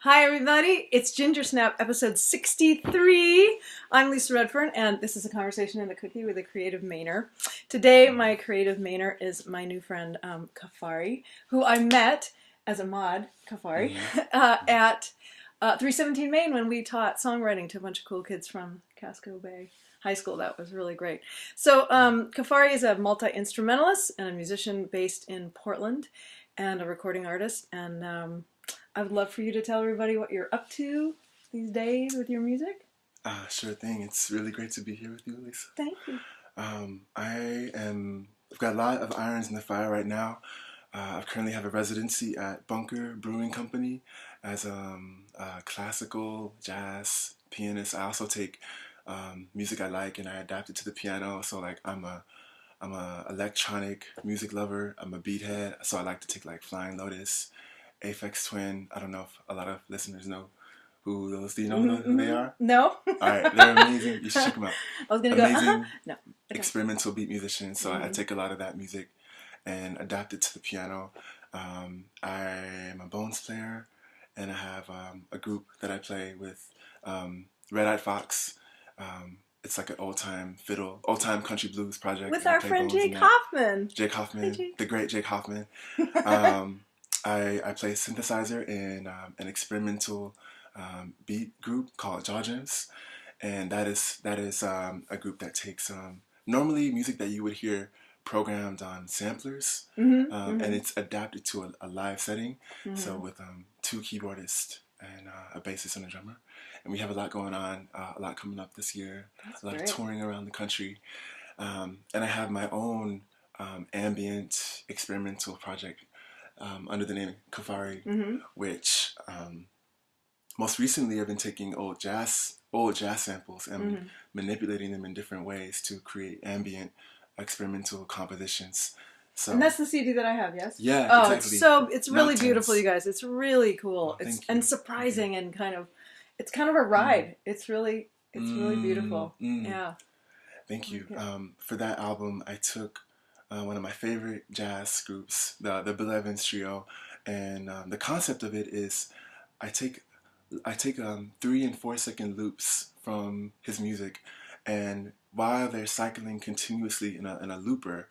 Hi everybody, it's Gingersnap episode 63. I'm Lisa Redfern and this is a conversation in the cookie with a creative Mainer. Today my creative Mainer is my new friend Kafari, who I met as a mod, Kafari, at 317 Main when we taught songwriting to a bunch of cool kids from Casco Bay High School. That was really great. So Kafari is a multi-instrumentalist and a musician based in Portland and a recording artist, and I would love for you to tell everybody what you're up to these days with your music. Sure thing. It's really great to be here with you, Lisa. Thank you. I've got a lot of irons in the fire right now. I currently have a residency at Bunker Brewing Company as a classical jazz pianist. I also take music I like and I adapt it to the piano. So like I'm a electronic music lover. I'm a beat head. So I like to take like Flying Lotus, Aphex Twin. I don't know if a lot of listeners know who those. Do you know who they are? No. All right, they're amazing. You should check them out. I was gonna Amazing go. No. Okay. experimental beat musicians. So I take a lot of that music and adapt it to the piano. I'm a bones player, and I have a group that I play with, Red Eyed Fox. It's like an old time country blues project. With our friend Jake Hoffman. Jake Hoffman, the great Jake Hoffman. I play synthesizer in an experimental beat group called Jaw Gems, and that is a group that takes normally music that you would hear programmed on samplers, and it's adapted to a live setting. So with two keyboardists and a bassist and a drummer, and we have a lot going on, a lot coming up this year. That's a lot great. of touring around the country, and I have my own ambient experimental project under the name Kafari, which most recently I've been taking old jazz samples and manipulating them in different ways to create ambient experimental compositions. So, and that's the CD that I have, yes? Yeah, oh, exactly. it's really beautiful, you guys. It's really cool. And surprising and it's kind of a ride. It's really beautiful. Yeah. Thank you. For that album, I took one of my favorite jazz groups, the Bill Evans Trio, and the concept of it is I take 3 and 4 second loops from his music, and while they're cycling continuously in a looper,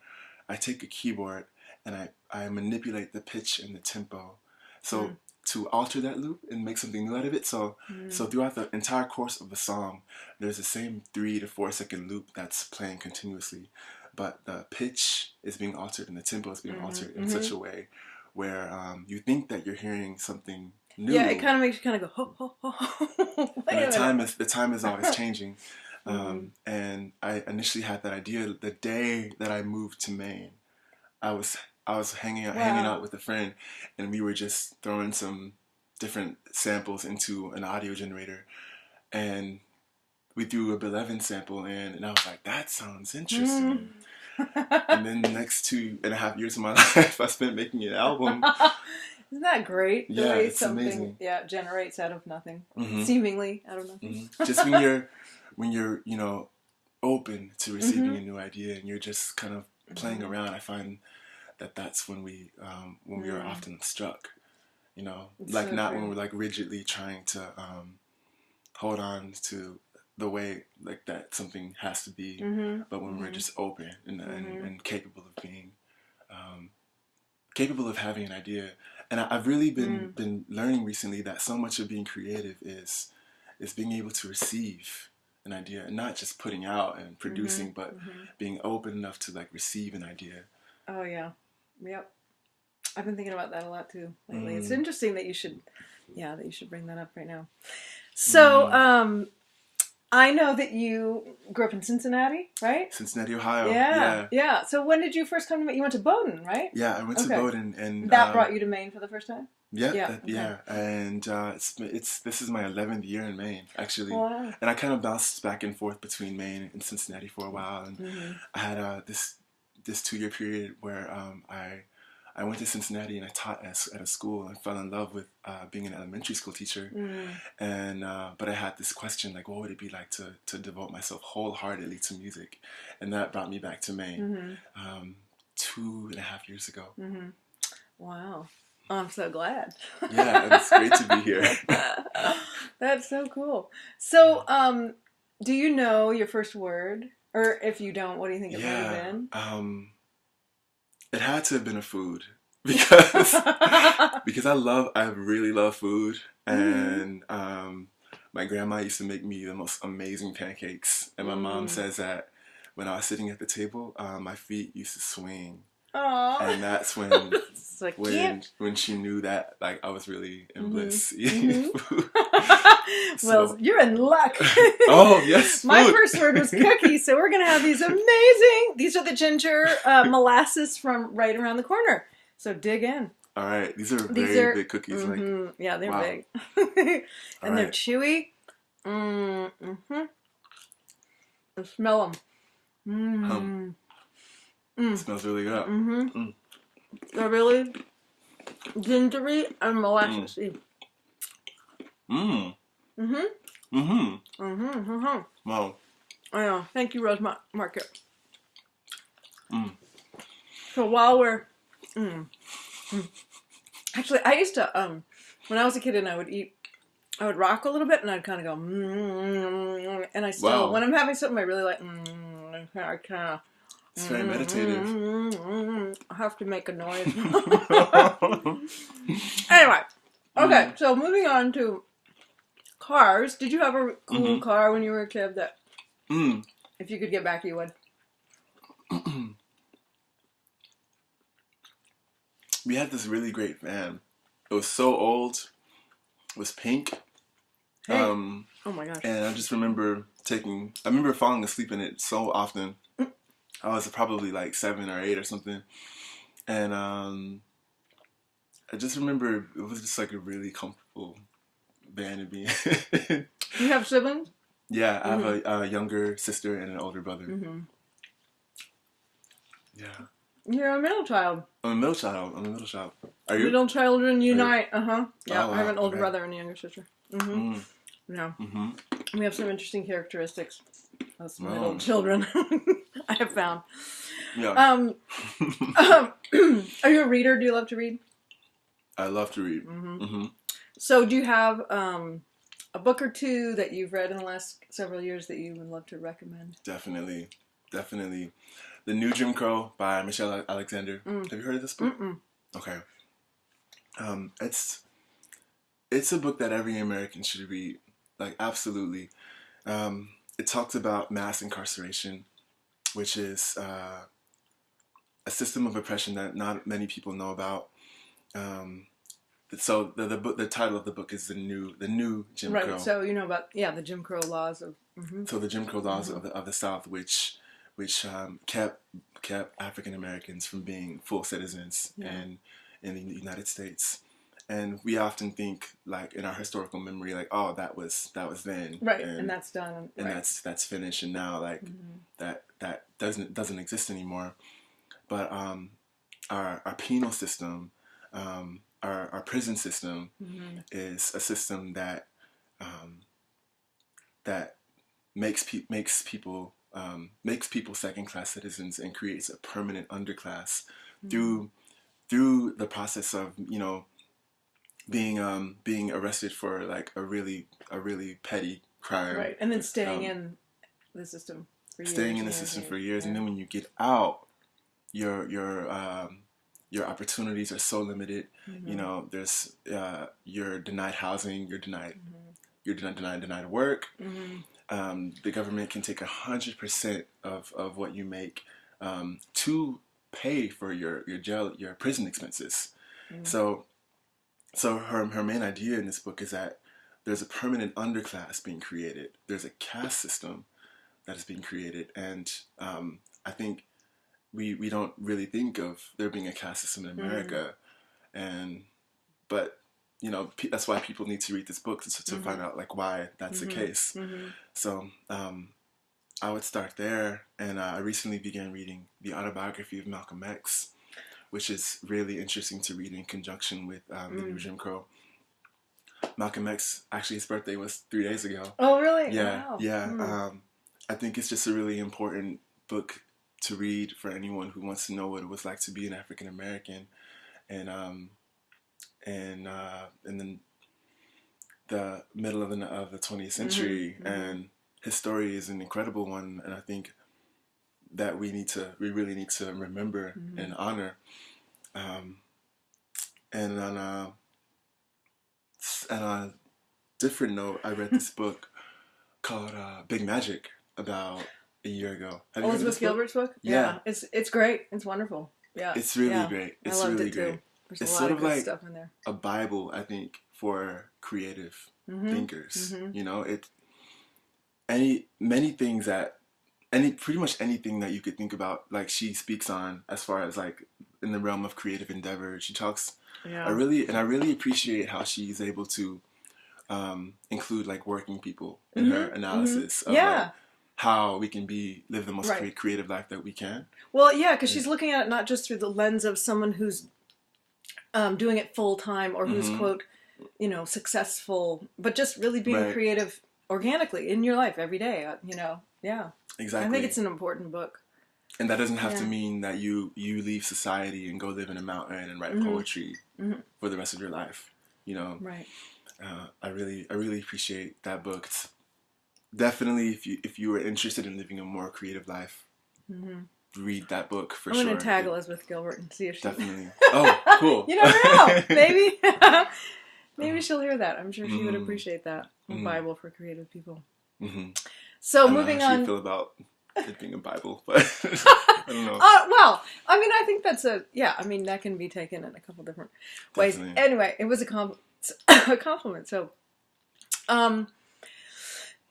I take a keyboard and I manipulate the pitch and the tempo. So to alter that loop and make something new out of it. So throughout the entire course of the song, there's the same 3 to 4 second loop that's playing continuously, but the pitch is being altered and the tempo is being altered in such a way where you think that you're hearing something new. Yeah, it kind of makes you kind of go, ho, ho, ho, ho. The time is always changing. And I initially had that idea the day that I moved to Maine. I was hanging out with a friend, and we were just throwing some different samples into an audio generator, and we threw a Bill Evans sample in, and I was like, that sounds interesting. And then the next 2.5 years of my life I spent making an album. Isn't that great? The way it's something amazing. Generates out of nothing, seemingly out of nothing. Just when you're open to receiving a new idea and you're just kind of playing around, I find that's when we are often struck. It's like so not when we're like rigidly trying to hold on to the way like that something has to be, but when we're just open and capable of being capable of having an idea. And I've really been learning recently that so much of being creative is being able to receive an idea and not just putting out and producing, but being open enough to like receive an idea. Oh yeah, yep. I've been thinking about that a lot too lately. It's interesting that you should bring that up right now. So I know that you grew up in Cincinnati, right? Cincinnati, Ohio. Yeah. So when did you first come to Maine? You went to Bowdoin, right? Yeah, I went to Bowdoin, and that brought you to Maine for the first time. Yeah. And this is my 11th year in Maine, actually. Wow. And I kind of bounced back and forth between Maine and Cincinnati for a while, and I had this 2-year period where I went to Cincinnati and I taught at a school and fell in love with being an elementary school teacher. And but I had this question, like, what would it be like to devote myself wholeheartedly to music? And that brought me back to Maine 2.5 years ago. Wow. I'm so glad. Yeah, it's great to be here. That's so cool. So, do you know your first word? Or if you don't, what do you think it might have Yeah, been? it had to have been a food because I really love food, Mm. and my grandma used to make me the most amazing pancakes, and my mom Mm. says that when I was sitting at the table, my feet used to swing, Aw. and that's when So cute. when she knew that like I was really in Mm-hmm. bliss eating Mm-hmm. food. Well, So, you're in luck. oh yes, My food. first word was cookie, so we're gonna have these amazing. These are the ginger molasses from right around the corner. So dig in. All right, these are These very are, big cookies. Like, yeah, they're wow. big, All and they're right. chewy. Mm-hmm. Smell them. Hum. Mm. Mm. Smells really good. Mm-hmm. Mm. They're really gingery and molassesy. Mm. Mm-hmm. Mm-hmm. Mm-hmm. Mm-hmm. Wow. I know. Thank you, Rose Market. Mm. So while we're, actually, I used to when I was a kid and I would rock a little bit and I'd kind of go and I still Wow. when I'm having something I really like, I kind of. It's very meditative. I have to make a noise. Anyway, okay. So moving on to cars. Did you have a cool car when you were a kid that, if you could get back, you would? We had this really great van. It was so old. It was pink. Hey. Oh my gosh. And I just remember I remember falling asleep in it so often. I was probably like 7 or 8 or something. And I just remember it was just like a really comfortable van to be in. You have siblings? Yeah, I have a younger sister and an older brother. Mm-hmm. Yeah. You're a middle child. I'm a middle child. Are you? Middle children unite. Yeah, Oh, wow. I have an older Okay. brother and a younger sister. Mm-hmm. Mm. Yeah. Mm-hmm. We have some interesting characteristics as Wow. middle children. I have found. Yeah. Are you a reader? Do you love to read? I love to read. Mm-hmm. Mm-hmm. So, do you have a book or two that you've read in the last several years that you would love to recommend? Definitely. The New Jim Crow by Michelle Alexander. Have you heard of this book? Mm-mm. Okay. It's a book that every American should read. Like, absolutely. It talks about mass incarceration, which is a system of oppression that not many people know about. So the title of the book is the new Jim Crow. Right. So you know about the Jim Crow laws of. Mm-hmm. So the Jim Crow laws of the South, which kept African Americans from being full citizens in the United States. And we often think, like, in our historical memory, like, oh, that was then, right, and that's done, and that's finished, and now like that doesn't exist anymore. But our penal system, our prison system, is a system that that makes people second class citizens and creates a permanent underclass through the process of being arrested for like a really petty crime, right, and then staying in the system for years. Staying in the system for years, and then when you get out, your opportunities are so limited. There's you're denied housing, you're denied work. The government can take 100% of what you make to pay for your prison expenses. So her main idea in this book is that there's a permanent underclass being created. There's a caste system that is being created, and I think we don't really think of there being a caste system in America, but that's why people need to read this book to find out like why that's the case. So I would start there, and I recently began reading the autobiography of Malcolm X, which is really interesting to read in conjunction with the new Jim Crow. Malcolm X, actually his birthday was 3 days ago. Oh, really? Yeah, wow. yeah. I think it's just a really important book to read for anyone who wants to know what it was like to be an African American, and in the middle of the 20th century, and his story is an incredible one, and I think that we really need to remember and honor. And on a different note, I read this book called Big Magic about a year ago. Have you heard of this Elizabeth Gilbert's book? Yeah. It's great. It's wonderful. Yeah. It's really great. It's I loved really it great. too. There's It's a lot sort of of good like stuff in there. a Bible, I think, for creative thinkers. You know, pretty much anything that you could think about, like she speaks on as far as like in the realm of creative endeavor. She talks. I really appreciate how she's able to include like working people in her analysis of like, how we can live the most creative life that we can. Well, yeah, because she's looking at it not just through the lens of someone who's doing it full time or who's quote, you know, successful, but just really being creative organically in your life every day. You know, exactly. I think it's an important book. And that doesn't have to mean that you leave society and go live in a mountain and write poetry for the rest of your life. You know, I really appreciate that book. It's definitely, if you were interested in living a more creative life, read that book for sure. I'm gonna tag Elizabeth Gilbert and see if she definitely. Oh, cool. You never know. Maybe she'll hear that. I'm sure she would appreciate that. A Bible for creative people. So moving on. How do you feel about it being a Bible? But I don't know. Well, I mean, I think that's I mean, that can be taken in a couple different ways. Definitely. Anyway, it was a compliment. So,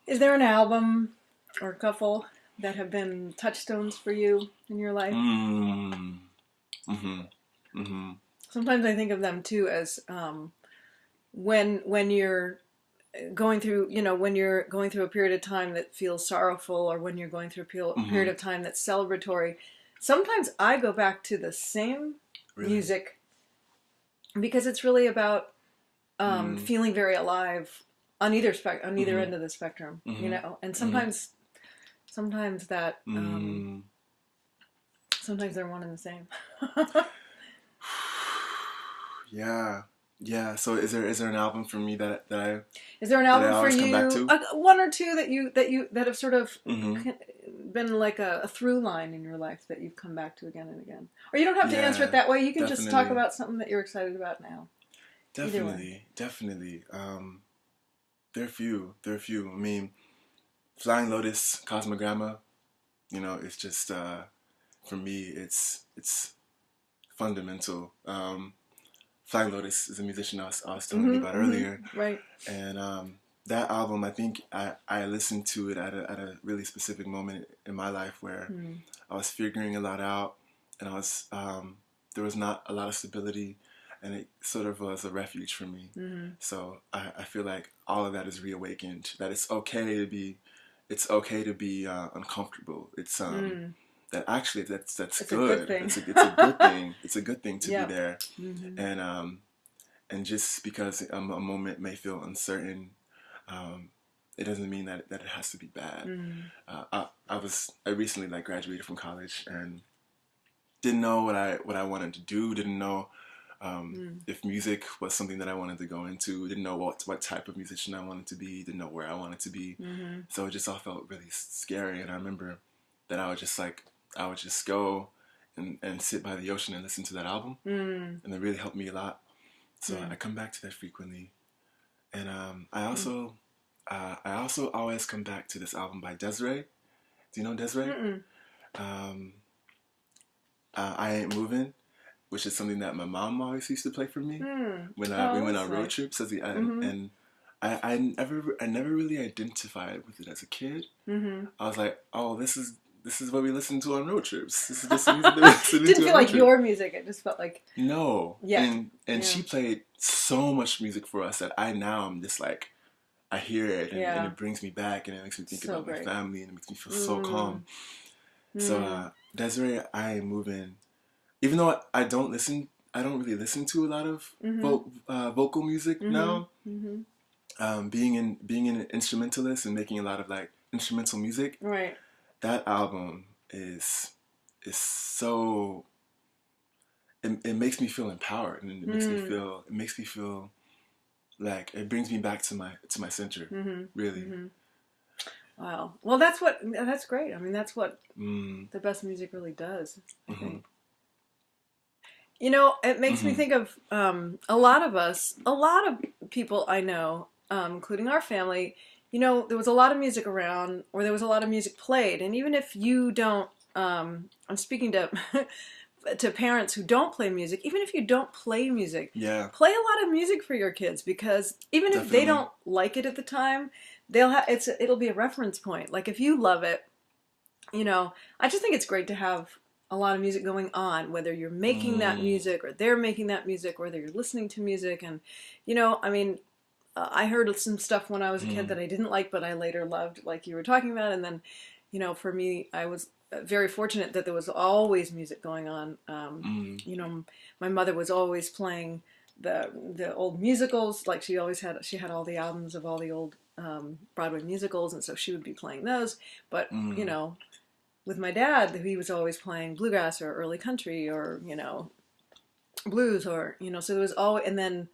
is there an album or a couple that have been touchstones for you in your life? Sometimes I think of them too as when you're going through, you know, when you're going through a period of time that feels sorrowful, or when you're going through a period of time that's celebratory. Sometimes I go back to the same music because it's really about feeling very alive on either end of the spectrum, you know. And sometimes that sometimes they're one and the same. Yeah. So is there an album for me that I is there an album for you? Come back to? One or two that have sort of been like a through line in your life that you've come back to again and again. Or you don't have to answer it that way. You can just talk about something that you're excited about now. Definitely. There are few. I mean, Flying Lotus, Cosmogramma, you know, it's just for me it's fundamental. Flying Lotus is a musician I was telling you about earlier. Right. And that album, I think I listened to it at a really specific moment in my life where I was figuring a lot out, and I was there was not a lot of stability, and it sort of was a refuge for me. So I feel like all of that is reawakened. That it's okay to be uncomfortable. It's that actually that's good. It's a good thing. It's a good thing to be there. And just because a moment may feel uncertain, it doesn't mean that it has to be bad. I recently like graduated from college and didn't know what I wanted to do. Didn't know if music was something that I wanted to go into. Didn't know what type of musician I wanted to be. Didn't know where I wanted to be. So it just all felt really scary. And I remember that I would just go and sit by the ocean and listen to that album, and it really helped me a lot. So I come back to that frequently, and I also always come back to this album by Desiree. Do you know Desiree? I Ain't Moving, which is something that my mom always used to play for me when we went on road trips and I never really identified with it as a kid. I was like, oh, this is what we listen to on road trips. This is just music that we listen to. Didn't feel like your music. It just felt like And she played so much music for us that I'm just like, I hear it and it brings me back, and it makes me think about my family, and it makes me feel so calm. So Desiree, I Ain't Moving. Even though I don't really listen to a lot of vocal music now. Being an instrumentalist and making a lot of like instrumental music. Right. It's That album is so it makes me feel empowered, and it makes me feel like it brings me back to my center. Really. Wow. Well, that's great. I mean, that's what the best music really does, I think. You know, it makes me think of a lot of people I know, including our family. You know, there was a lot of music around, or there was a lot of music played, and even if you don't, I'm speaking to to parents who don't play music. Even if you don't play music, play a lot of music for your kids, because even if they don't like it at the time, it'll be a reference point. Like if you love it, you know, I just think it's great to have a lot of music going on, whether you're making that music or they're making that music, or whether you're listening to music. And, you know, I mean, I heard some stuff when I was a kid that I didn't like, but I later loved, like you were talking about. And then, you know, for me, I was very fortunate that there was always music going on. You know, my mother was always playing the old musicals. Like she had all the albums of all the old Broadway musicals, and so she would be playing those. But, you know, with my dad, he was always playing bluegrass or early country or, you know, blues, or, you know, so there was always, and then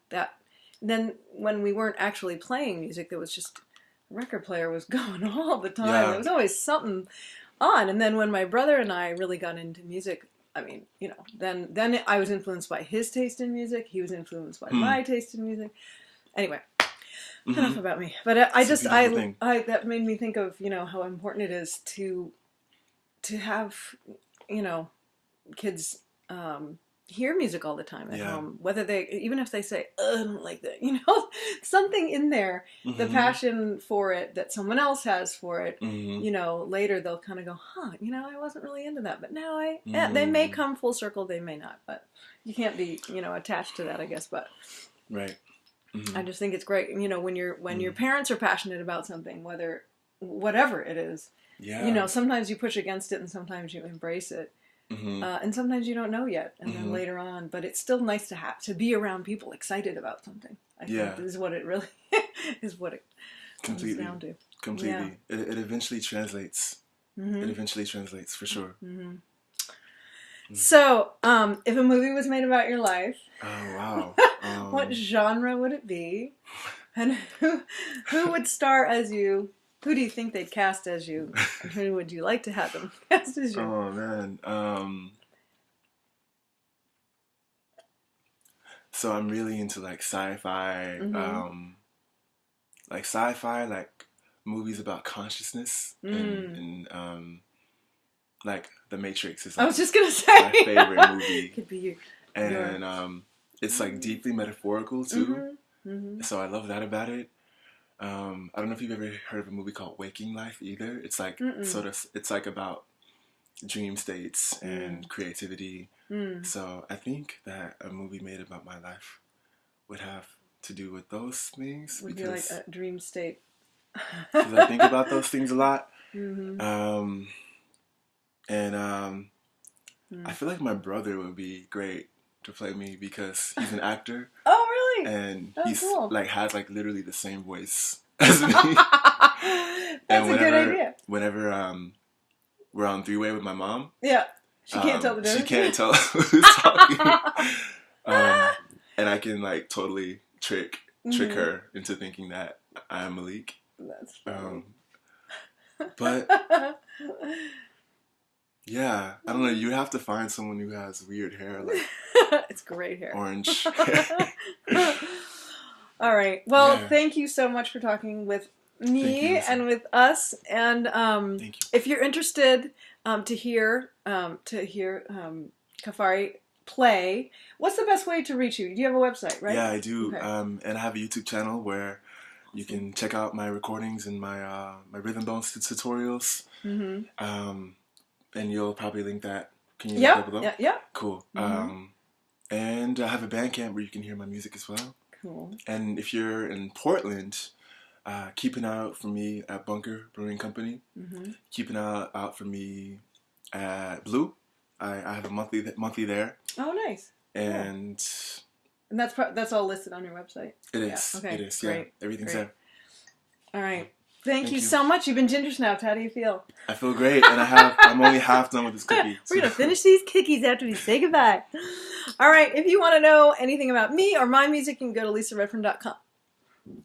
when we weren't actually playing music, there was just, a record player was going all the time. There was always something on. And then when my brother and I really got into music, I mean, you know, then I was influenced by his taste in music. He was influenced by my taste in music. Anyway, enough about me. But that made me think of, you know, how important it is to have, you know, kids hear music all the time at home, whether even if they say, I don't like that, you know, something in there, the passion for it that someone else has for it, you know, later they'll kind of go, you know, I wasn't really into that, but now they may come full circle, they may not, but you can't be, you know, attached to that, I guess, but right. I just think it's great, you know, when your parents are passionate about something, whatever it is, you know, sometimes you push against it and sometimes you embrace it. And sometimes you don't know yet, and then later on, but it's still nice to be around people excited about something. I think is what it really is, what it comes down to. Completely. It eventually translates. It eventually translates, for sure. So, if a movie was made about your life, oh wow, what genre would it be, and who would star as you? Who do you think they'd cast as you? And who would you like to have them cast as you? Oh, man. So I'm really into, like, sci-fi. Like movies about consciousness. And like, The Matrix is, like, I was just going to say. my favorite movie. Could be you. And it's, like, deeply metaphorical, too. So I love that about it. I don't know if you've ever heard of a movie called Waking Life either. It's like it's like about dream states and creativity. So I think that a movie made about my life would have to do with those things. Would be like a dream state. Because I think about those things a lot. I feel like my brother would be great to play me because he's an actor. Oh, really? And he's cool. like has like literally the same voice as me. That's a good idea. Whenever we're on three-way with my mom, she can't tell the difference. She can't tell who's talking. And I can like totally trick her into thinking that I'm Malik. That's funny. But yeah, I don't know. You have to find someone who has weird hair, like it's great hair, orange. All right. Well, thank you so much for talking with me and with us. And thank you. If you're interested to hear Kafari play, what's the best way to reach you? Do you have a website, right? Yeah, I do. Okay. And I have a YouTube channel where you can check out my recordings and my rhythm bones tutorials. And you'll probably link that. Can you link that below? Yeah. Cool. And I have a Bandcamp where you can hear my music as well. Cool. And if you're in Portland, keep an eye out for me at Bunker Brewing Company. Keep an eye out for me at Blue. I have a monthly there. Oh, nice. And that's all listed on your website. It is. Okay. It is. Great. Yeah. Everything's Great. there. All right. Thank you so much. You've been Gingersnapped. How do you feel? I feel great, and I'm only half done with this cookie. We're going to finish these cookies after we say goodbye. All right, if you want to know anything about me or my music, you can go to lisaredfern.com.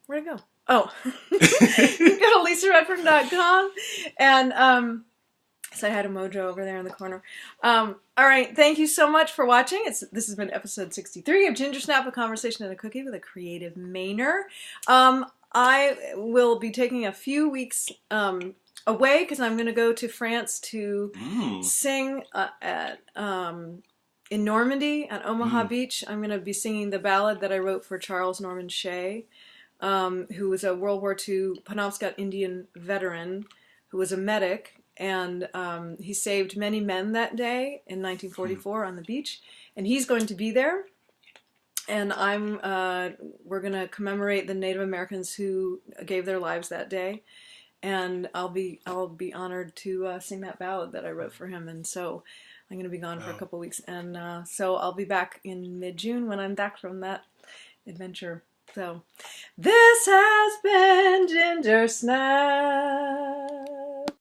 Where'd it go? Oh. You can go to lisaredfern.com and say hi to Mojo over there in the corner. All right, thank you so much for watching. This has been episode 63 of Gingersnap, a conversation and a cookie with a creative Mainer. I will be taking a few weeks away because I'm going to go to France to sing in Normandy at Omaha Beach. I'm going to be singing the ballad that I wrote for Charles Norman Shea, who was a World War II Penobscot Indian veteran who was a medic, and he saved many men that day in 1944 on the beach, and he's going to be there. And we're going to commemorate the Native Americans who gave their lives that day, and I'll be honored to sing that ballad that I wrote for him. And so I'm going to be gone for a couple weeks, and so I'll be back in mid-June when I'm back from that adventure. So this has been Gingersnap.